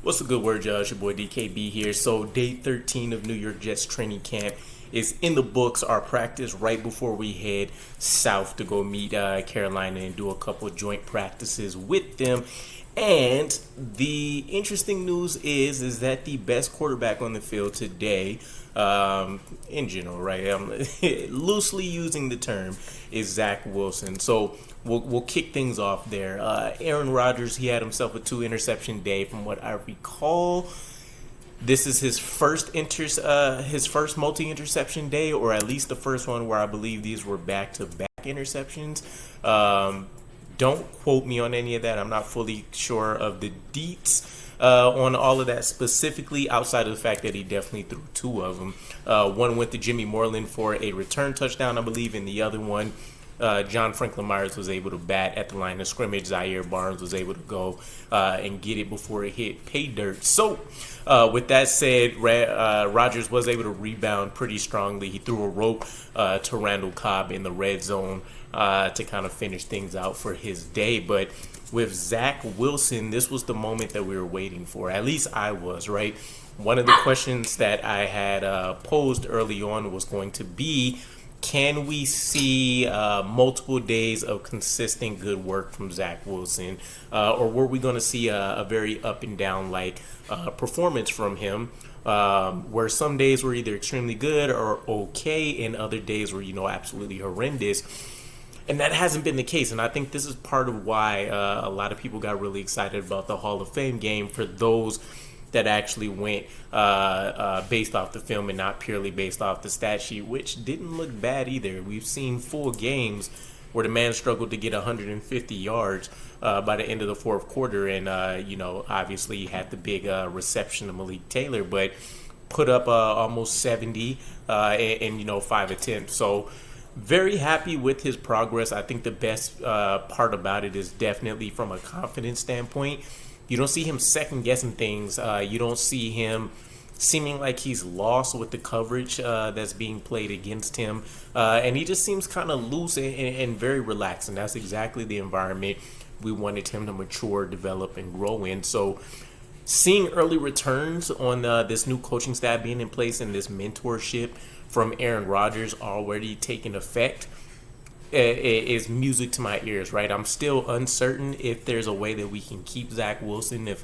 What's the good word, y'all? It's your boy DKB here. So day 13 of New York Jets training camp is in the books. Our practice right before we head south to go meet Carolina and do a couple of joint practices with them. And the interesting news is that the best quarterback on the field today, in general, right? I'm loosely using the term, is Zach Wilson. So we'll kick things off there. Aaron Rodgers, he had himself a 2-interception day, from what I recall. This is his first multi-interception day, or at least the first one where I believe these were back-to-back interceptions. Don't quote me on any of that. I'm not fully sure of the deets on all of that specifically, outside of the fact that he definitely threw two of them. One went to Jimmy Moreland for a return touchdown, I believe, and the other one, John Franklin Myers was able to bat at the line of scrimmage. Zaire Barnes was able to go and get it before it hit pay dirt. So, with that said, Rodgers was able to rebound pretty strongly. He threw a rope to Randall Cobb in the red zone to kind of finish things out for his day. But with Zach Wilson, this was the moment that we were waiting for. At least I was, right? One of the questions that I had posed early on was going to be, can we see multiple days of consistent good work from Zach Wilson? Or were we going to see a very up and down like performance from him, where some days were either extremely good or okay, and other days were, absolutely horrendous? And that hasn't been the case. And I think this is part of why a lot of people got really excited about the Hall of Fame game, for those that actually went based off the film and not purely based off the stat sheet, which didn't look bad either. We've seen full games where the man struggled to get 150 yards by the end of the fourth quarter. And, obviously he had the big reception of Malik Taylor, but put up almost 70 in 5 attempts. So very happy with his progress. I think the best part about it is definitely from a confidence standpoint. You don't see him second-guessing things. You don't see him seeming like he's lost with the coverage that's being played against him. And he just seems kind of loose and very relaxed. And that's exactly the environment we wanted him to mature, develop, and grow in. So seeing early returns on this new coaching staff being in place and this mentorship from Aaron Rodgers already taking effect is music to my ears, right? I'm still uncertain if there's a way that we can keep Zach Wilson if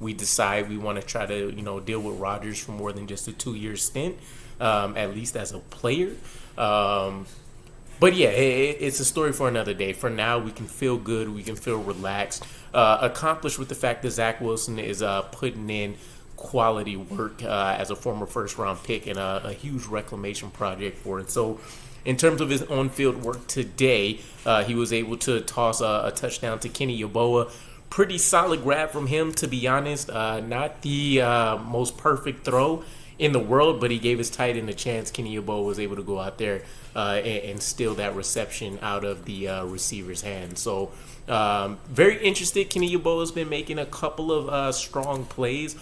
we decide we want to try to, deal with Rodgers for more than just a 2-year stint, at least as a player. But yeah, it's a story for another day. For now, we can feel good. We can feel relaxed, accomplished with the fact that Zach Wilson is putting in quality work as a former first-round pick and a huge reclamation project for it. So in terms of his on-field work today, he was able to toss a touchdown to Kenny Yeboah. Pretty solid grab from him, to be honest. Not the most perfect throw in the world, but he gave his tight end a chance. Kenny Yeboah was able to go out there and steal that reception out of the receiver's hand. So very interested. Kenny Yeboah has been making a couple of strong plays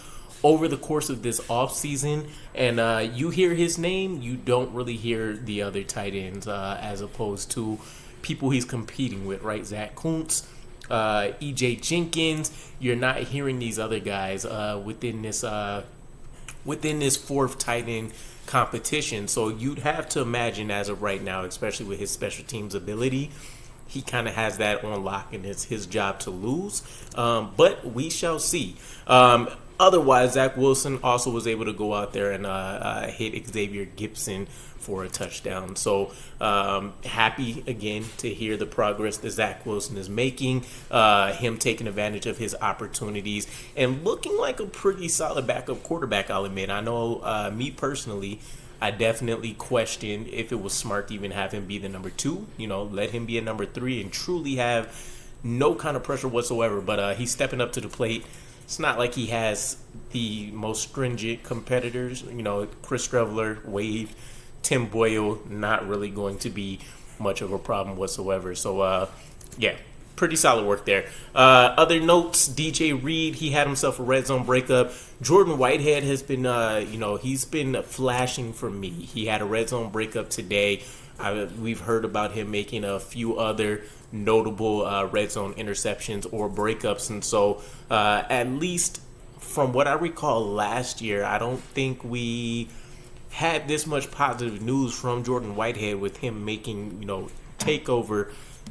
over the course of this offseason, and you hear his name, you don't really hear the other tight ends as opposed to people he's competing with, right? Zach Kuntz, E.J. Jenkins. You're not hearing these other guys within this fourth tight end competition. So you'd have to imagine, as of right now, especially with his special teams ability, he kind of has that on lock, and it's his job to lose. But we shall see. Otherwise, Zach Wilson also was able to go out there and hit Xavier Gipson for a touchdown. So happy again to hear the progress that Zach Wilson is making, him taking advantage of his opportunities and looking like a pretty solid backup quarterback, I'll admit. I know me personally, I definitely questioned if it was smart to even have him be the number 2, let him be a number 3 and truly have no kind of pressure whatsoever. But he's stepping up to the plate. It's not like he has the most stringent competitors. Chris Streveler, Wade, Tim Boyle, not really going to be much of a problem whatsoever. So, yeah, pretty solid work there. Other notes, DJ Reed, he had himself a red zone breakup. Jordan Whitehead has been, he's been flashing for me. He had a red zone breakup today. We've heard about him making a few other notable red zone interceptions or breakups, and so at least from what I recall last year, I don't think we had this much positive news from Jordan Whitehead with him making,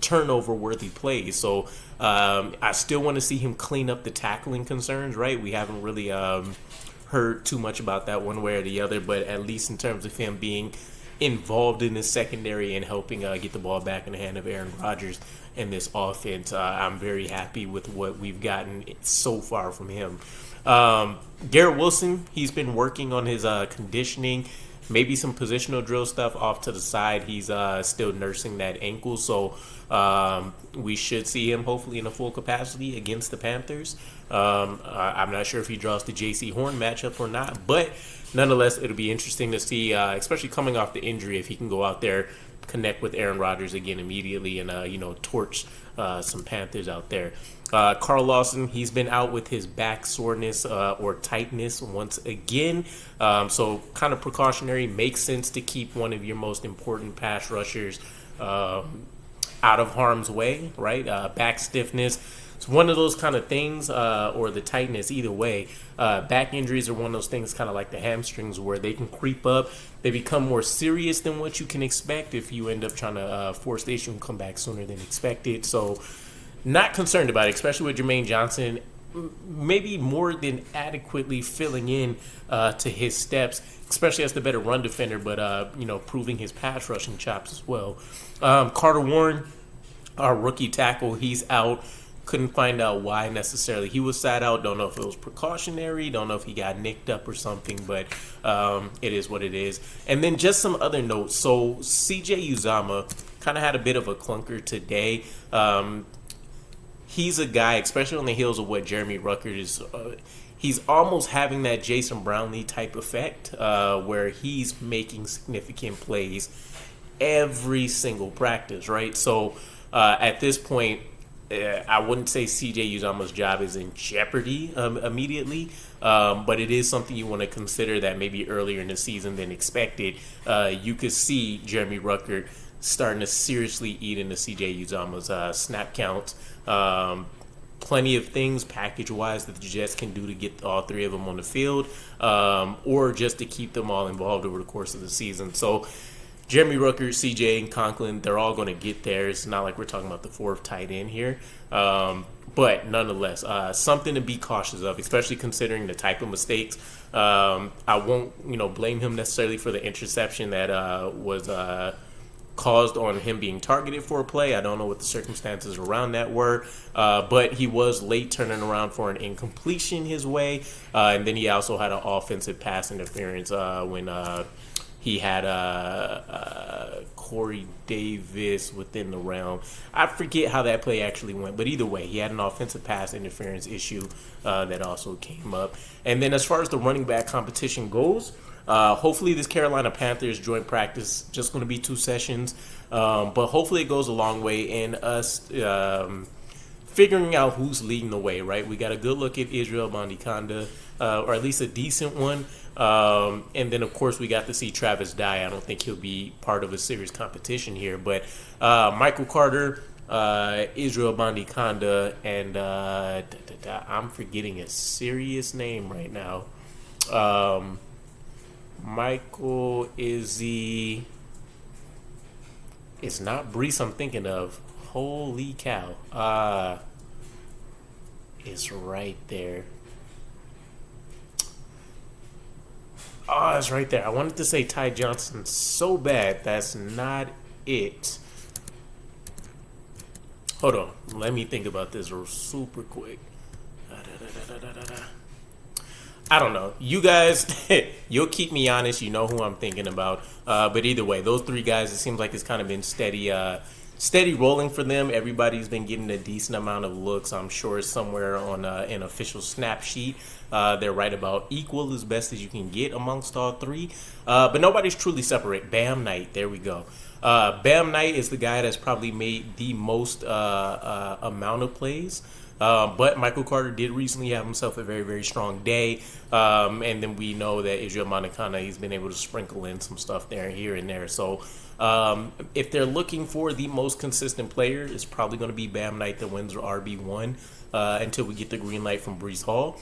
turnover worthy plays. So I still want to see him clean up the tackling concerns, right? We haven't really heard too much about that one way or the other, but at least in terms of him being involved in the secondary and helping get the ball back in the hand of Aaron Rodgers in this offense, I'm very happy with what we've gotten so far from him. Garrett Wilson, he's been working on his conditioning, maybe some positional drill stuff off to the side. He's still nursing that ankle, so we should see him hopefully in a full capacity against the Panthers. I'm not sure if he draws the J.C. Horn matchup or not, but nonetheless, it'll be interesting to see, especially coming off the injury, if he can go out there, connect with Aaron Rodgers again immediately, and torch some Panthers out there. Carl Lawson, he's been out with his back soreness or tightness once again, so kind of precautionary. Makes sense to keep one of your most important pass rushers out of harm's way, right? Back stiffness. It's one of those kind of things, or the tightness, either way. Back injuries are one of those things, kind of like the hamstrings, where they can creep up. They become more serious than what you can expect if you end up trying to force the issue and come back sooner than expected. So not concerned about it, especially with Jermaine Johnson, maybe more than adequately filling in to his steps, especially as the better run defender, but proving his pass rushing chops as well. Carter Warren, our rookie tackle, he's out. Couldn't find out why necessarily he was sat out. Don't know if it was precautionary. Don't know if he got nicked up or something, but it is what it is. And then just some other notes. So CJ Uzomah kind of had a bit of a clunker today. He's a guy, especially on the heels of what Jeremy Ruckert is, he's almost having that Jason Brownlee type effect where he's making significant plays every single practice, right? So at this point, I wouldn't say CJ Uzomah's job is in jeopardy immediately, but it is something you want to consider that maybe earlier in the season than expected, you could see Jeremy Ruckert starting to seriously eat into CJ Uzomah's snap count. Plenty of things package-wise that the Jets can do to get all three of them on the field, or just to keep them all involved over the course of the season. So Jeremy Ruckert, CJ, and Conklin, they're all going to get there. It's not like we're talking about the fourth tight end here. But nonetheless, something to be cautious of, especially considering the type of mistakes. I won't blame him necessarily for the interception that was caused on him being targeted for a play. I don't know what the circumstances around that were, but he was late turning around for an incompletion his way. And then he also had an offensive pass interference when he had Corey Davis within the realm. I forget how that play actually went, but either way, he had an offensive pass interference issue that also came up. And then as far as the running back competition goes, hopefully this Carolina Panthers joint practice just going to be 2 sessions, but hopefully it goes a long way in us figuring out who's leading the way, right? We got a good look at Israel Abanikanda, or at least a decent one. And then, of course, we got to see Travis Dye. I don't think he'll be part of a serious competition here. But Michael Carter, Israel Abanikanda, and I'm forgetting a serious name right now. Michael Izzy. It's not Brees I'm thinking of. Holy cow. It's right there. Oh, it's right there. I wanted to say Ty Johnson so bad. That's not it. Hold on. Let me think about this super quick. I don't know. You guys, you'll keep me honest. You know who I'm thinking about. But either way, those 3 guys, it seems like it's kind of been steady rolling for them. Everybody's been getting a decent amount of looks. I'm sure it's somewhere on an official snap sheet. They're right about equal as best as you can get amongst all 3. But nobody's truly separate. Bam Knight, there we go. Bam Knight is the guy that's probably made the most amount of plays But Michael Carter did recently have himself a very, very strong day. And then we know that Israel Monicana, he's been able to sprinkle in some stuff there, here and there. So if they're looking for the most consistent player, it's probably going to be Bam Knight that wins RB1 until we get the green light from Breece Hall.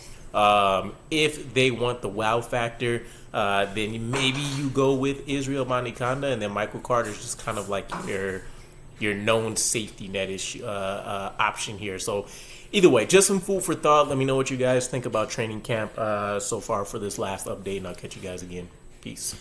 If they want the wow factor, then maybe you go with Israel Monicana, and then Michael Carter is just kind of like your known safety net-ish option here. So either way, just some food for thought. Let me know what you guys think about training camp so far for this last update, and I'll catch you guys again. Peace.